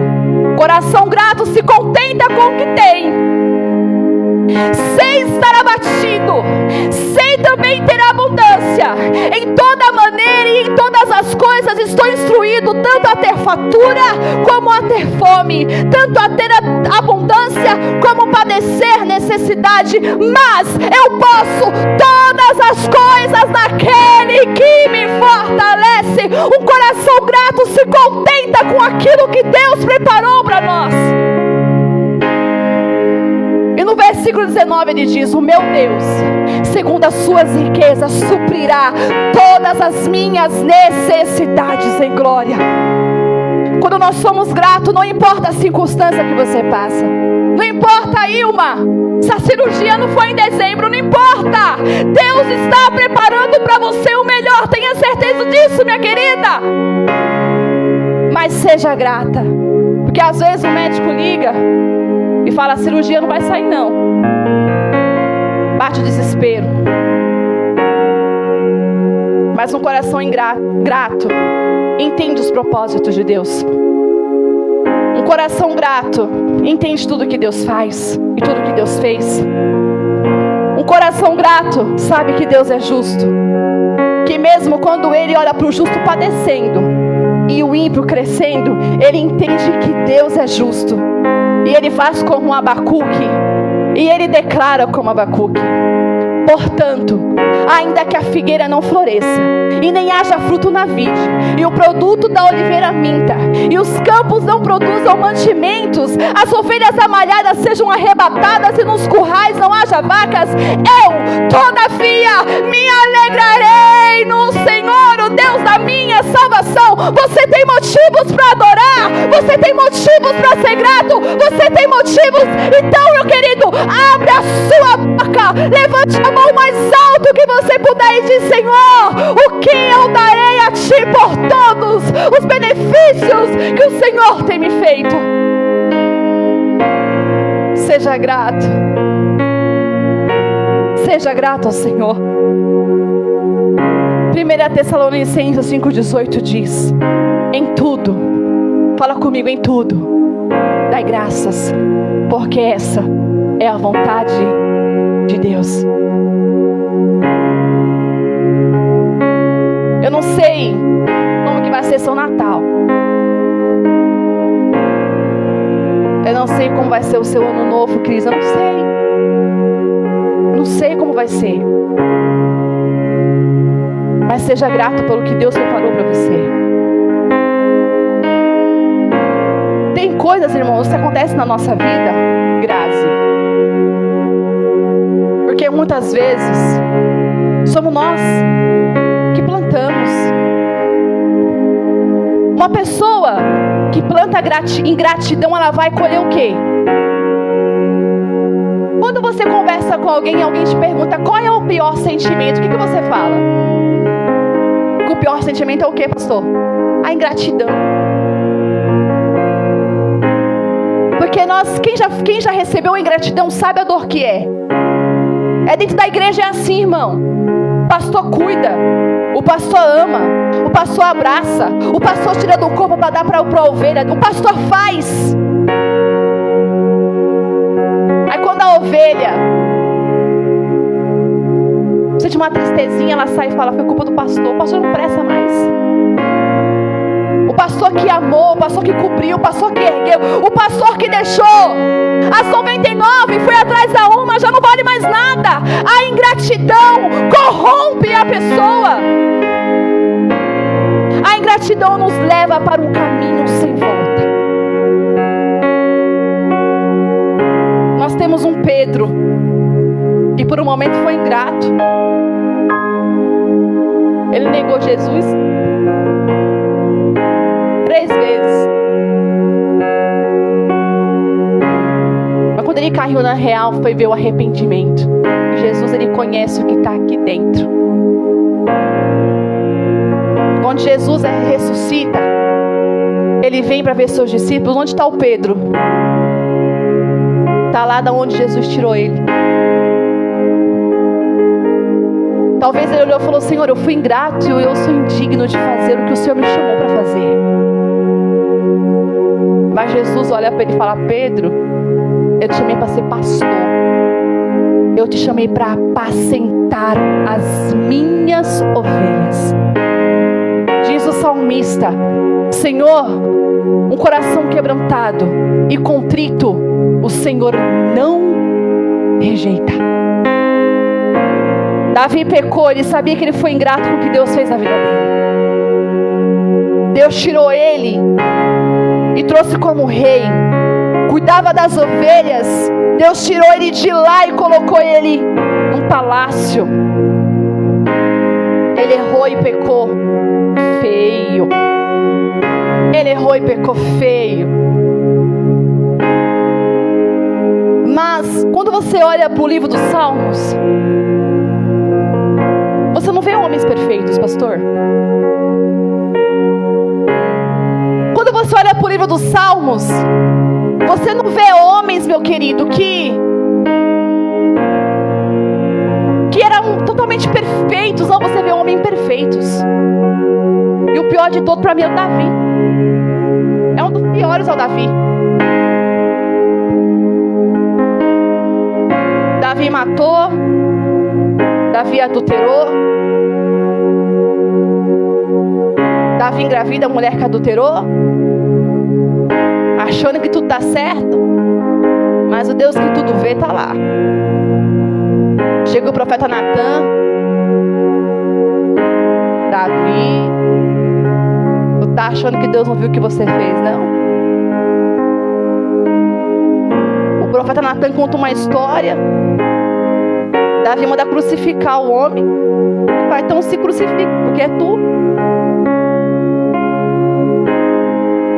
Coração grato se contenta com o que tem. Sei estar abatido, sei também ter abundância. Em toda maneira e em todas as coisas estou instruído, tanto a ter fartura como a ter fome, tanto a ter abundância como padecer necessidade. Mas eu posso todas as coisas naquele que me fortalece. Um coração grato se contenta com aquilo que Deus preparou para nós. versículo 19 ele diz: o meu Deus, segundo as suas riquezas, suprirá todas as minhas necessidades em glória. Quando nós somos gratos, não importa a circunstância que você passa, não importa, Ilma, se a cirurgia não foi em dezembro, não importa, Deus está preparando para você o melhor, tenha certeza disso, minha querida. Mas seja grata, porque às vezes o médico liga e fala: a cirurgia não vai sair não. Bate o desespero. Mas um coração grato entende os propósitos de Deus. Um coração grato entende tudo que Deus faz e tudo que Deus fez. Um coração grato sabe que Deus é justo, que mesmo quando ele olha para o justo padecendo e o ímpio crescendo, ele entende que Deus é justo. E ele faz como Abacuque, e ele declara como Abacuque: portanto, ainda que a figueira não floresça, e nem haja fruto na vide, e o produto da oliveira minta, e os campos não produzam mantimentos, as ovelhas amalhadas sejam arrebatadas, e nos currais não haja vacas, eu, todavia, me alegrarei no Senhor, o Deus da minha salvação. Você tem motivos para adorar, você tem motivos para ser grato, você tem motivos. Então, meu querido, abre a sua boca, levante a mão mais alto que você puder e diz: Senhor, o que eu darei a ti por todos os benefícios que o Senhor tem me feito? Seja grato. Seja grato ao Senhor. 1 Tessalonicenses 5,18 diz: em tudo, fala comigo, em tudo, dai graças, porque essa é a vontade de Deus. Eu não sei como que vai ser seu Natal. Eu não sei como vai ser o seu ano novo, Cris. Eu não sei. Não sei como vai ser. Mas seja grato pelo que Deus preparou para você. Tem coisas, irmãos, que acontecem na nossa vida, Grazi, porque muitas vezes somos nós que plantamos. Uma pessoa que planta ingratidão, ela vai colher o quê? Quando você conversa com alguém e alguém te pergunta qual é o pior sentimento, o que você fala? Que o pior sentimento é o quê, pastor? A ingratidão. Porque quem já recebeu a ingratidão sabe a dor que é. É dentro da igreja, é assim, irmão. O pastor cuida, o pastor ama, o pastor abraça, o pastor tira do corpo para dar para a ovelha, o pastor faz. Aí quando a ovelha sente uma tristezinha, ela sai e fala: foi culpa do pastor, o pastor não presta mais. O pastor que amou, o pastor que cobriu, o pastor que ergueu, o pastor que deixou as 99 foi atrás da uma, já não vale mais nada. A ingratidão corrompe a pessoa. A ingratidão nos leva para um caminho sem volta. Nós temos um Pedro que por um momento foi ingrato. Ele negou Jesus 3 vezes. Mas quando ele caiu na real, foi ver o arrependimento. E Jesus, ele conhece o que está aqui dentro. Quando Jesus ressuscita, ele vem para ver seus discípulos. Onde está o Pedro? Está lá da onde Jesus tirou ele. Talvez ele olhou e falou: Senhor, eu fui ingrato e eu sou indigno de fazer o que o Senhor me chamou para fazer. Mas Jesus olha para ele e fala: Pedro, eu te chamei para ser pastor. Eu te chamei para apacentar as minhas ovelhas. Diz o salmista: Senhor, um coração quebrantado e contrito, o Senhor não rejeita. Davi pecou, ele sabia que ele foi ingrato com o que Deus fez na vida dele. Deus tirou ele e trouxe como rei cuidava das ovelhas. Deus tirou ele de lá e colocou ele num palácio. Ele errou e pecou feio. Ele errou e pecou feio. Mas quando você olha para o livro dos Salmos, você não vê homens perfeitos, pastor. Quando você olha para o livro dos Salmos, você não vê homens, meu querido, que eram totalmente perfeitos. Não, você vê homens imperfeitos. E o pior de todo para mim é o Davi. É um dos piores, é o Davi. Davi matou, Davi adulterou, Davi engravida a mulher que adulterou, achando que tudo está certo, mas o Deus que tudo vê está lá. Chega o profeta Natan: Davi, tu tá achando que Deus não viu o que você fez, não? O profeta Natan conta uma história. Davi manda crucificar o homem. Vai, então se crucifica, porque é tu.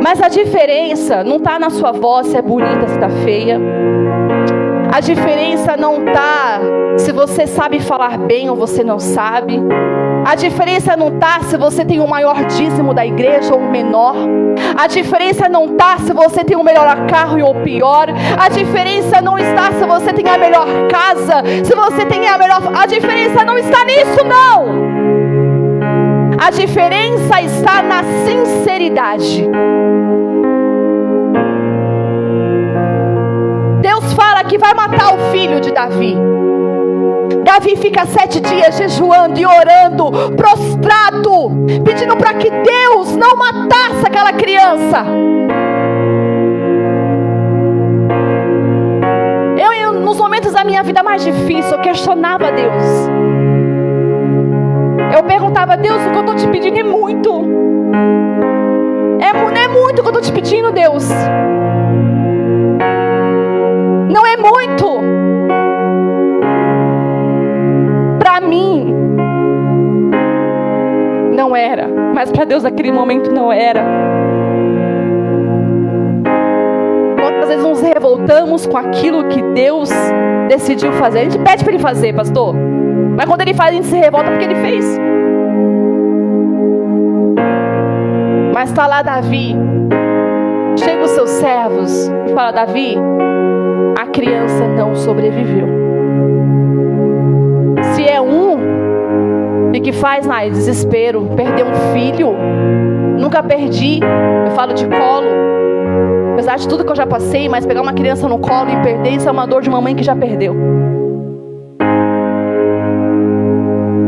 Mas a diferença não está na sua voz, se é bonita, se está feia. A diferença não está se você sabe falar bem ou você não sabe. A diferença não está se você tem o maior dízimo da igreja ou o menor. A diferença não está se você tem o melhor carro ou o pior. A diferença não está se você tem a melhor casa, se você tem a melhor... A diferença não está nisso, não. A diferença está na sinceridade. Deus fala que vai matar o filho de Davi. Davi fica 7 dias jejuando e orando, prostrado, pedindo para que Deus não matasse aquela criança. Eu, nos momentos da minha vida mais difíceis, eu questionava Deus. Eu perguntava: Deus, o que eu estou te pedindo é muito. Não é muito o que eu estou te pedindo, Deus. Não é muito. Para mim não era, mas para Deus naquele momento não era. Quantas vezes nos revoltamos com aquilo que Deus decidiu fazer? A gente pede para Ele fazer, pastor, mas quando Ele faz, a gente se revolta porque Ele fez. Mas está lá Davi, chega os seus servos e fala: Davi, a criança não sobreviveu. Se é e que faz mais desespero perder um filho, nunca perdi. Eu falo de colo, apesar de tudo que eu já passei, mas pegar uma criança no colo e perder, isso é uma dor de uma mãe que já perdeu.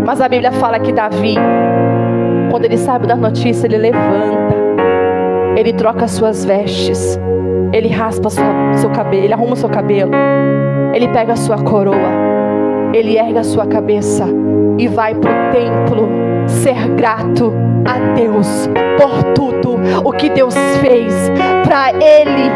Mas a Bíblia fala que Davi, quando ele sabe da notícia, ele levanta, ele troca as suas vestes, ele raspa seu cabelo, ele arruma o seu cabelo, ele pega a sua coroa, ele ergue a sua cabeça e vai para o templo ser grato a Deus por tudo o que Deus fez para ele.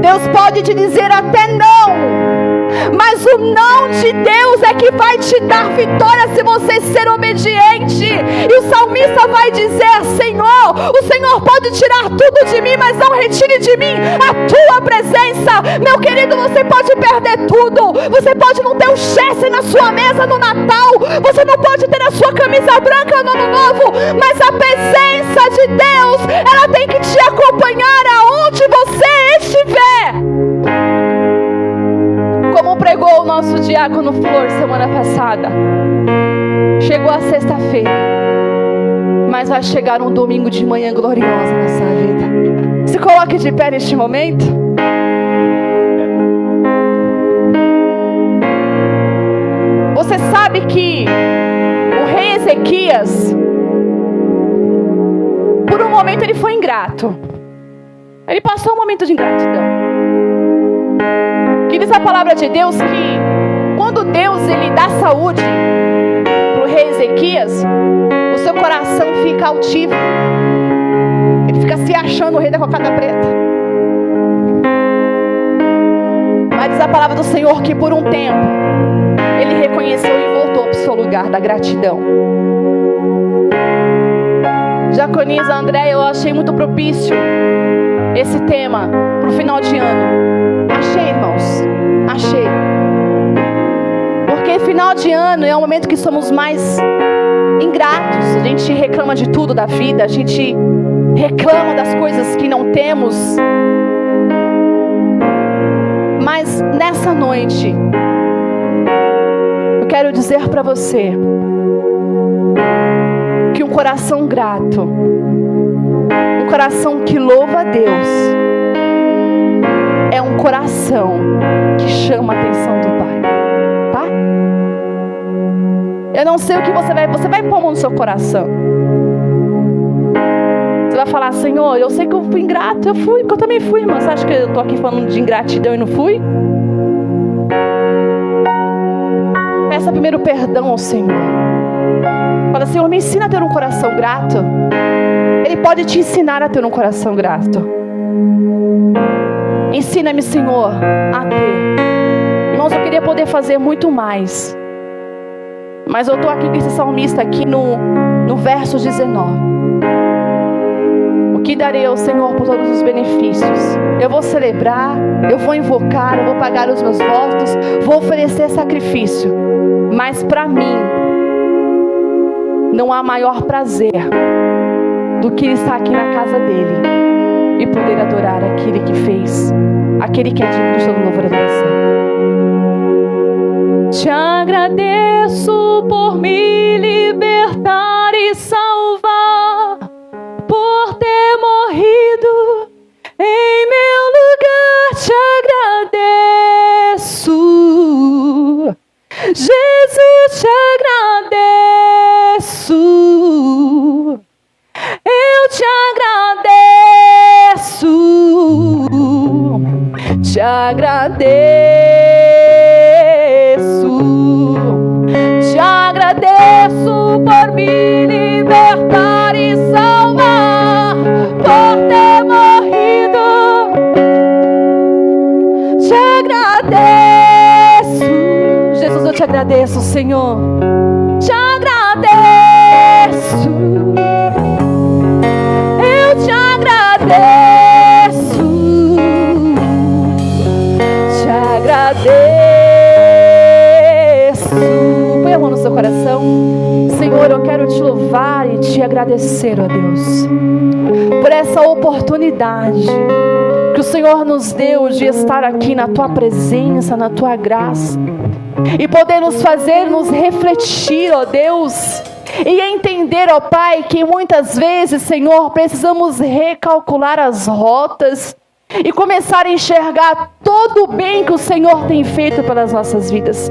Deus pode te dizer até não, mas o não de Deus é que vai te dar vitória se você ser obediente. E o salmista vai dizer: Senhor, o Senhor pode tirar tudo de mim, mas não retire de mim a tua presença. Meu querido, você pode perder tudo. Você pode não ter o chefe na sua mesa no Natal, você não pode ter a sua camisa branca no Ano Novo, mas a presença de Deus, ela tem que te acompanhar aonde você estiver. Como pregou o nosso diácono Flor semana passada, chegou a sexta-feira, mas vai chegar um domingo de manhã gloriosa na sua vida. Se coloque de pé neste momento. Você sabe que o rei Ezequias, por um momento ele foi ingrato. Ele passou um momento de ingratidão. Que diz a palavra de Deus que quando Deus ele dá saúde para o rei Ezequias, o seu coração fica altivo. Ele fica se achando o rei da cocada preta. Aí diz a palavra do Senhor que por um tempo ele reconheceu e voltou para o seu lugar da gratidão. Diaconisa André, eu achei muito propício esse tema para o final de ano. Achei, irmãos, achei. Porque final de ano é um momento que somos mais ingratos. A gente reclama de tudo da vida, a gente reclama das coisas que não temos. Mas nessa noite, eu quero dizer para você que um coração grato, um coração que louva a Deus, é um coração que chama a atenção do Pai, tá? Eu não sei o que você vai pôr no seu coração. Você vai falar: Senhor, eu sei que eu fui ingrato, eu fui, porque eu também fui, irmão. Você acha que eu estou aqui falando de ingratidão e não fui? Peça primeiro perdão ao Senhor. Fala: Senhor, me ensina a ter um coração grato. Ele pode te ensinar a ter um coração grato. Ensina-me, Senhor, a ter. Irmãos, eu queria poder fazer muito mais, mas eu estou aqui com esse salmista aqui no verso 19. O que darei ao Senhor por todos os benefícios? Eu vou celebrar, eu vou invocar, eu vou pagar os meus votos, vou oferecer sacrifício. Mas para mim, não há maior prazer do que estar aqui na casa dele e poder adorar aquele que fez, aquele que é digno de todo louvor e adoração. Te agradeço por me libertar e salvar, por ter morrido em meu lugar. Te agradeço, Jesus, te agradeço. Eu te agradeço, te agradeço, te agradeço por me libertar e salvar, por ter morrido. Te agradeço, Jesus, eu te agradeço, Senhor. Te agradeço, eu te agradeço, te agradeço. Põe a mão no seu coração. Senhor, eu quero te louvar e te agradecer, ó Deus, por essa oportunidade que o Senhor nos deu de estar aqui na tua presença, na tua graça, e poder nos fazer nos refletir, ó Deus, e entender, ó Pai, que muitas vezes, Senhor, precisamos recalcular as rotas e começar a enxergar todo o bem que o Senhor tem feito pelas nossas vidas.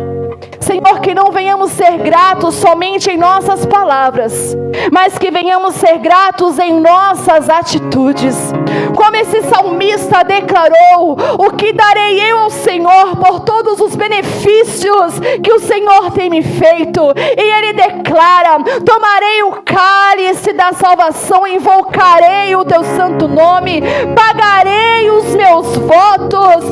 Senhor, que não venhamos ser gratos somente em nossas palavras, mas que venhamos ser gratos em nossas atitudes. Como esse salmista declarou: o que darei eu ao Senhor por todos os benefícios que o Senhor tem me feito? E ele declara: tomarei o cálice da salvação, invocarei o teu santo nome, pagarei os meus votos.